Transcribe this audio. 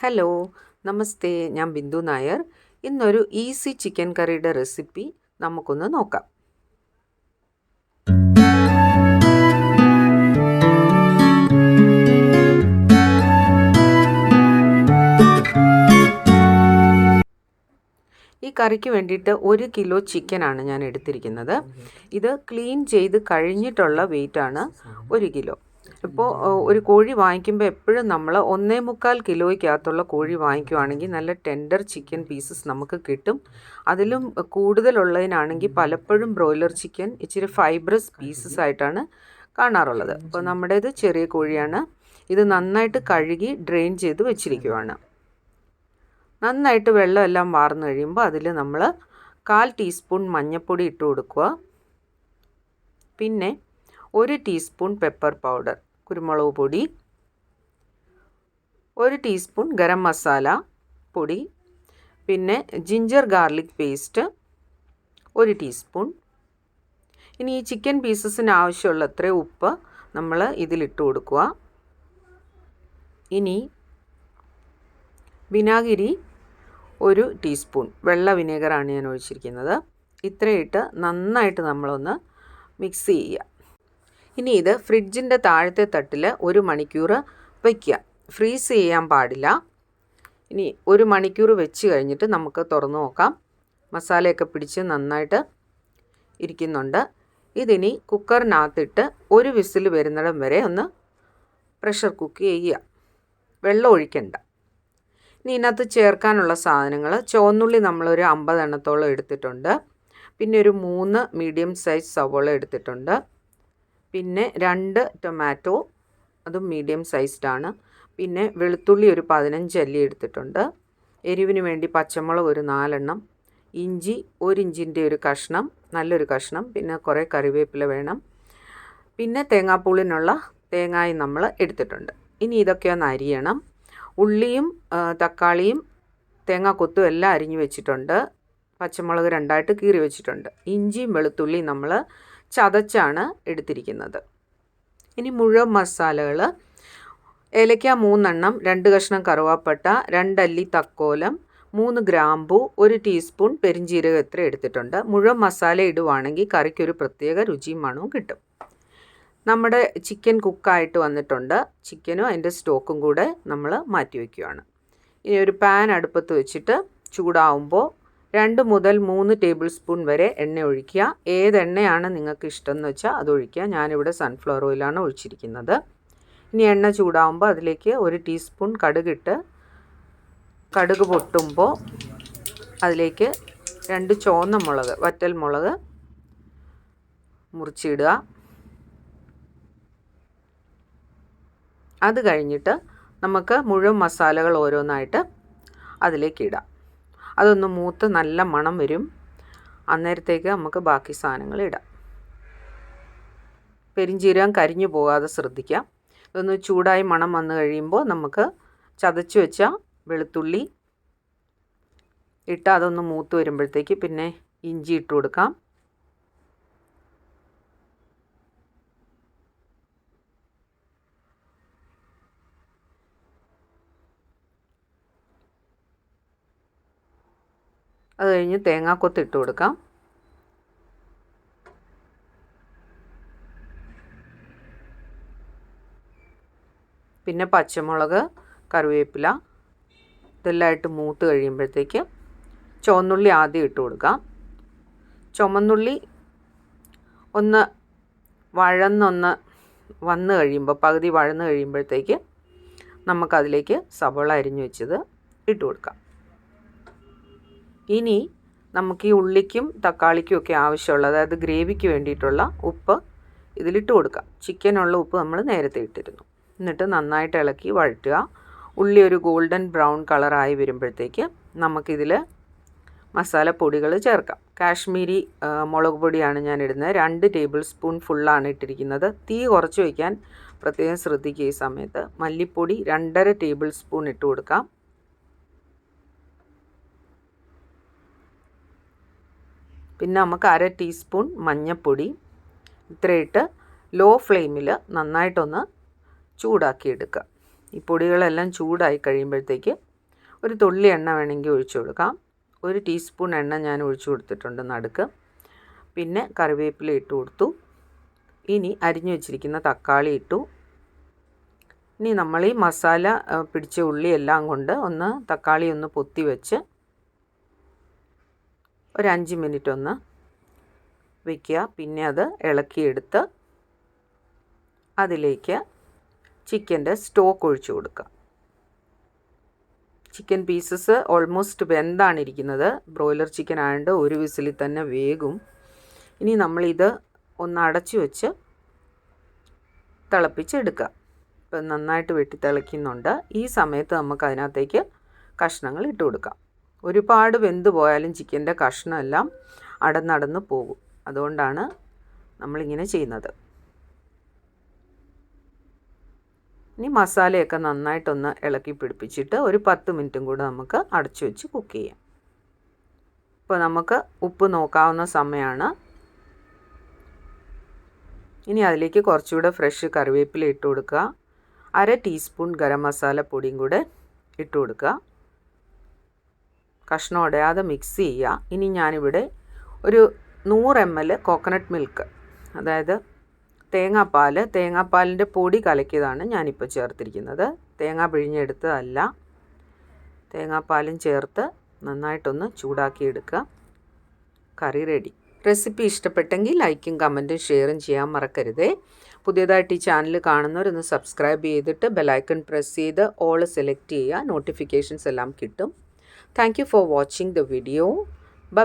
Hello, നമസ്തേ. ഞാൻ ബിന്ദു നായർ. ഇന്നൊരു easy chicken കറിയുടെ റെസിപ്പി നമുക്കൊന്ന് നോക്കാം. ഈ കറിക്ക് വേണ്ടിയിട്ട് 1 കിലോ ചിക്കനാണ് ഞാൻ എടുത്തിരിക്കുന്നത്. ഇത് ക്ലീൻ ചെയ്ത് കഴിഞ്ഞിട്ടുള്ള വെയിറ്റാണ് 1 കിലോ. ഇപ്പോൾ ഒരു കോഴി വാങ്ങിക്കുമ്പോൾ എപ്പോഴും നമ്മൾ 1.25 കിലോയ്ക്കകത്തുള്ള കോഴി വാങ്ങിക്കുവാണെങ്കിൽ നല്ല ടെൻഡർ ചിക്കൻ പീസസ് നമുക്ക് കിട്ടും. അതിലും കൂടുതലുള്ളതിനാണെങ്കിൽ പലപ്പോഴും ബ്രോയിലർ ചിക്കൻ ഇച്ചിരി ഫൈബ്രസ് പീസസ് ആയിട്ടാണ് കാണാറുള്ളത്. അപ്പോൾ നമ്മുടേത് ചെറിയ കോഴിയാണ്. ഇത് നന്നായിട്ട് കഴുകി ഡ്രെയിൻ ചെയ്ത് വെച്ചിരിക്കുവാണ്. നന്നായിട്ട് വെള്ളമെല്ലാം വാർന്നു കഴിയുമ്പോൾ അതിൽ നമ്മൾ 1/4 ടീസ്പൂൺ മഞ്ഞൾപ്പൊടി ഇട്ട് കൊടുക്കുക. പിന്നെ 1 ടീസ്പൂൺ പെപ്പർ പൗഡർ, കുരുമുളക് പൊടി, 1 ടീസ്പൂൺ ഗരം മസാല പൊടി, പിന്നെ ജിഞ്ചർ ഗാർലിക് പേസ്റ്റ് 1 ടീസ്പൂൺ. ഇനി ഈ ചിക്കൻ പീസസിന് ആവശ്യമുള്ള അത്രയും ഉപ്പ് നമ്മൾ ഇതിലിട്ട് കൊടുക്കുക. ഇനി വിനാഗിരി 1 ടീസ്പൂൺ, വെള്ള വിനേഗറാണ് ഞാൻ ഒഴിച്ചിരിക്കുന്നത്. ഇത്രയിട്ട് നന്നായിട്ട് നമ്മളൊന്ന് മിക്സ് ചെയ്യുക. ഇനി ഇത് ഫ്രിഡ്ജിൻ്റെ താഴത്തെ തട്ടിൽ 1 മണിക്കൂർ വയ്ക്കുക. ഫ്രീസ് ചെയ്യാൻ പാടില്ല. ഇനി 1 മണിക്കൂർ വെച്ച് കഴിഞ്ഞിട്ട് നമുക്ക് തുറന്നു നോക്കാം. മസാലയൊക്കെ പിടിച്ച് നന്നായിട്ട് ഇരിക്കുന്നുണ്ട്. ഇതിനി കുക്കറിനകത്തിട്ട് 1 വിസിൽ വരുന്നിടം വരെ ഒന്ന് പ്രഷർ കുക്ക് ചെയ്യുക. വെള്ളം ഒഴിക്കണ്ട. ഇനി ഇതിനകത്ത് ചേർക്കാനുള്ള സാധനങ്ങൾ, ചുവന്നുള്ളി നമ്മളൊരു 50 എണ്ണത്തോളം എടുത്തിട്ടുണ്ട്. പിന്നെ ഒരു 3 മീഡിയം സൈസ് സവോള എടുത്തിട്ടുണ്ട്. പിന്നെ 2 ടൊമാറ്റോ, അതും മീഡിയം സൈസ്ഡാണ്. പിന്നെ വെളുത്തുള്ളി ഒരു 15 അല്ലി എടുത്തിട്ടുണ്ട്. എരിവിന് വേണ്ടി പച്ചമുളക് ഒരു 4 എണ്ണം, ഇഞ്ചി 1 ഇഞ്ചിൻ്റെ ഒരു കഷ്ണം, നല്ലൊരു കഷ്ണം, പിന്നെ കുറേ കറിവേപ്പില വേണം. പിന്നെ തേങ്ങാപ്പൂളിനുള്ള തേങ്ങായും നമ്മൾ എടുത്തിട്ടുണ്ട്. ഇനി ഇതൊക്കെ ഒന്ന് അരിയണം. ഉള്ളിയും തക്കാളിയും തേങ്ങാക്കൊത്തും എല്ലാം അരിഞ്ഞു വെച്ചിട്ടുണ്ട്. പച്ചമുളക് 2ആയിട്ട് കീറി വെച്ചിട്ടുണ്ട്. ഇഞ്ചിയും വെളുത്തുള്ളിയും നമ്മൾ ചതച്ചാണ് എടുത്തിരിക്കുന്നത്. ഇനി മുഴുവൻ മസാലകൾ: ഏലക്ക 3 എണ്ണം, 2 കഷ്ണം കറുവാപ്പട്ട, 2 അല്ലി തക്കോലം, 3 ഗ്രാമ്പൂ, 1 ടീസ്പൂൺ പെരിഞ്ജീരകം ഇത്ര എടുത്തിട്ടുണ്ട്. മുഴുവൻ മസാല ഇടുവാണെങ്കിൽ കറിക്കൊരു പ്രത്യേക രുചിയും മണവും കിട്ടും. നമ്മുടെ ചിക്കൻ കുക്കായിട്ട് വന്നിട്ടുണ്ട്. ചിക്കനും അതിൻ്റെ സ്റ്റോക്കും കൂടെ നമ്മൾ മാറ്റി വയ്ക്കുകയാണ്. ഇനി ഒരു പാൻ അടുപ്പത്ത് വെച്ചിട്ട് ചൂടാവുമ്പോൾ 2 മുതൽ 3 ടേബിൾ സ്പൂൺ വരെ എണ്ണ ഒഴിക്കുക. ഏത് എണ്ണയാണ് നിങ്ങൾക്ക് ഇഷ്ടമെന്ന് വെച്ചാൽ അത് ഒഴിക്കുക. ഞാനിവിടെ സൺഫ്ലവർ ഓയിലാണ് ഒഴിച്ചിരിക്കുന്നത്. ഇനി എണ്ണ ചൂടാവുമ്പോൾ അതിലേക്ക് 1 ടീസ്പൂൺ കടുകിട്ട്, കടുക് പൊട്ടുമ്പോൾ അതിലേക്ക് 2 ചുവന്ന മുളക്, വറ്റൽ മുളക് മുറിച്ചിടുക. അത് കഴിഞ്ഞിട്ട് നമുക്ക് മുഴുവൻ മസാലകൾ ഓരോന്നായിട്ട് അതിലേക്ക് ഇടാം. അതൊന്ന് മൂത്ത് നല്ല മണം വരും. അന്നേരത്തേക്ക് നമുക്ക് ബാക്കി സാധനങ്ങൾ ഇടാം. പെരിഞ്ജീരകം കരിഞ്ഞു പോകാതെ ശ്രദ്ധിക്കാം. ഇതൊന്ന് ചൂടായി മണം വന്നു കഴിയുമ്പോൾ നമുക്ക് ചതച്ച് വെച്ച വെളുത്തുള്ളി ഇട്ട് അതൊന്ന് മൂത്ത് വരുമ്പോഴത്തേക്ക് പിന്നെ ഇഞ്ചി ഇട്ട് കൊടുക്കാം. അത് കഴിഞ്ഞ് തേങ്ങാക്കൊത്ത് ഇട്ട് കൊടുക്കാം. പിന്നെ പച്ചമുളക്, കറിവേപ്പില ഇതെല്ലാം ഇട്ട് മൂത്ത് കഴിയുമ്പോഴത്തേക്ക് ചുവന്നുള്ളി ആദ്യം ഇട്ട് കൊടുക്കാം. ചുമന്നുള്ളി ഒന്ന് വന്ന് കഴിയുമ്പോൾ, പകുതി വഴന്ന് കഴിയുമ്പോഴത്തേക്ക് നമുക്കതിലേക്ക് സവോള അരിഞ്ഞു വെച്ചത് ഇട്ട് കൊടുക്കാം. ഇനി നമുക്ക് ഈ ഉള്ളിക്കും തക്കാളിക്കും ഒക്കെ ആവശ്യമുള്ള, അതായത് ഗ്രേവിക്ക് വേണ്ടിയിട്ടുള്ള ഉപ്പ് ഇതിലിട്ട് കൊടുക്കാം. ചിക്കനുള്ള ഉപ്പ് നമ്മൾ നേരത്തെ ഇട്ടിരുന്നു. എന്നിട്ട് നന്നായിട്ട് ഇളക്കി വഴറ്റുക. ഉള്ളി ഒരു ഗോൾഡൻ ബ്രൗൺ കളറായി വരുമ്പോഴത്തേക്ക് നമുക്കിതിൽ മസാലപ്പൊടികൾ ചേർക്കാം. കാശ്മീരി മുളക് പൊടിയാണ് ഞാൻ ഇടുന്നത്. 2 ടേബിൾ സ്പൂൺ ഫുള്ളാണ് ഇട്ടിരിക്കുന്നത്. തീ കുറച്ച് വയ്ക്കാൻ പ്രത്യേകം ശ്രദ്ധിക്കുക ഈ സമയത്ത്. മല്ലിപ്പൊടി 2.5 ടേബിൾ സ്പൂൺ ഇട്ട് കൊടുക്കാം. പിന്നെ നമുക്ക് 1/2 ടീസ്പൂൺ മഞ്ഞൾപ്പൊടി ഇത്രയിട്ട് ലോ ഫ്ലെയിമിൽ നന്നായിട്ടൊന്ന് ചൂടാക്കി എടുക്കുക. ഈ പൊടികളെല്ലാം ചൂടായി കഴിയുമ്പോഴത്തേക്ക് ഒരു തുള്ളി എണ്ണ വേണമെങ്കിൽ ഒഴിച്ചു കൊടുക്കാം. 1 ടീസ്പൂൺ എണ്ണ ഞാൻ ഒഴിച്ചു കൊടുത്തിട്ടുണ്ട് നടുക്ക്. പിന്നെ കറിവേപ്പില ഇട്ട് കൊടുത്തു. ഇനി അരിഞ്ഞു വെച്ചിരിക്കുന്ന തക്കാളി ഇട്ടു. ഇനി നമ്മൾ ഈ മസാല പിടിച്ച ഉള്ളി എല്ലാം കൊണ്ട് തക്കാളി ഒന്ന് പൊത്തി വെച്ച് ഒരു 5 മിനിറ്റ് ഒന്ന് വയ്ക്കുക. പിന്നെ അത് ഇളക്കിയെടുത്ത് അതിലേക്ക് ചിക്കൻ്റെ സ്റ്റോക്ക് ഒഴിച്ചു കൊടുക്കുക. ചിക്കൻ പീസസ് ഓൾമോസ്റ്റ് വെന്താണ് ഇരിക്കുന്നത്. ബ്രോയിലർ ചിക്കൻ ആയതുകൊണ്ട് ഒരു വിസിലിൽ തന്നെ വേകും. ഇനി നമ്മളിത് ഒന്ന് അടച്ചു വെച്ച് തിളപ്പിച്ചെടുക്കുക. ഇപ്പം നന്നായിട്ട് വെട്ടി തിളയ്ക്കുന്നുണ്ട്. ഈ സമയത്ത് നമുക്ക് അതിനകത്തേക്ക് കഷ്ണങ്ങൾ ഇട്ട് കൊടുക്കാം. ഒരുപാട് വെന്ത് പോയാലും ചിക്കൻ്റെ കഷ്ണമെല്ലാം അടന്നടന്ന് പോകും. അതുകൊണ്ടാണ് നമ്മളിങ്ങനെ ചെയ്യുന്നത്. ഇനി മസാലയൊക്കെ നന്നായിട്ടൊന്ന് ഇളക്കി പിടിപ്പിച്ചിട്ട് ഒരു 10 മിനിറ്റും കൂടെ നമുക്ക് അടച്ചു വെച്ച് കുക്ക് ചെയ്യാം. ഇപ്പോൾ നമുക്ക് ഉപ്പ് നോക്കാവുന്ന സമയമാണ്. ഇനി അതിലേക്ക് കുറച്ചുകൂടെ ഫ്രഷ് കറിവേപ്പില ഇട്ട് കൊടുക്കുക. 1/2 ടീസ്പൂൺ ഗരം മസാല പൊടിയും കൂടെ ഇട്ട് കൊടുക്കുക. കഷ്ണം ഉടയാതെ മിക്സ് ചെയ്യുക. ഇനി ഞാനിവിടെ ഒരു 100 ml കോക്കനട്ട് മിൽക്ക്, അതായത് തേങ്ങാപ്പാലിൻ്റെ പൊടി കലക്കിയതാണ് ഞാനിപ്പോൾ ചേർത്തിരിക്കുന്നത്. തേങ്ങ പിഴിഞ്ഞെടുത്തതല്ല. തേങ്ങാപ്പാലും ചേർത്ത് നന്നായിട്ടൊന്ന് ചൂടാക്കിയെടുക്കുക. കറി റെഡി. റെസിപ്പി ഇഷ്ടപ്പെട്ടെങ്കിൽ ലൈക്കും കമൻറ്റും ഷെയറും ചെയ്യാൻ മറക്കരുതേ. പുതിയതായിട്ട് ഈ ചാനൽ കാണുന്നവരൊന്ന് സബ്സ്ക്രൈബ് ചെയ്തിട്ട് ബെലൈക്കൺ പ്രസ് ചെയ്ത് ഓൾ സെലക്ട് ചെയ്യുക. നോട്ടിഫിക്കേഷൻസ് എല്ലാം കിട്ടും. Thank you for watching the video. By.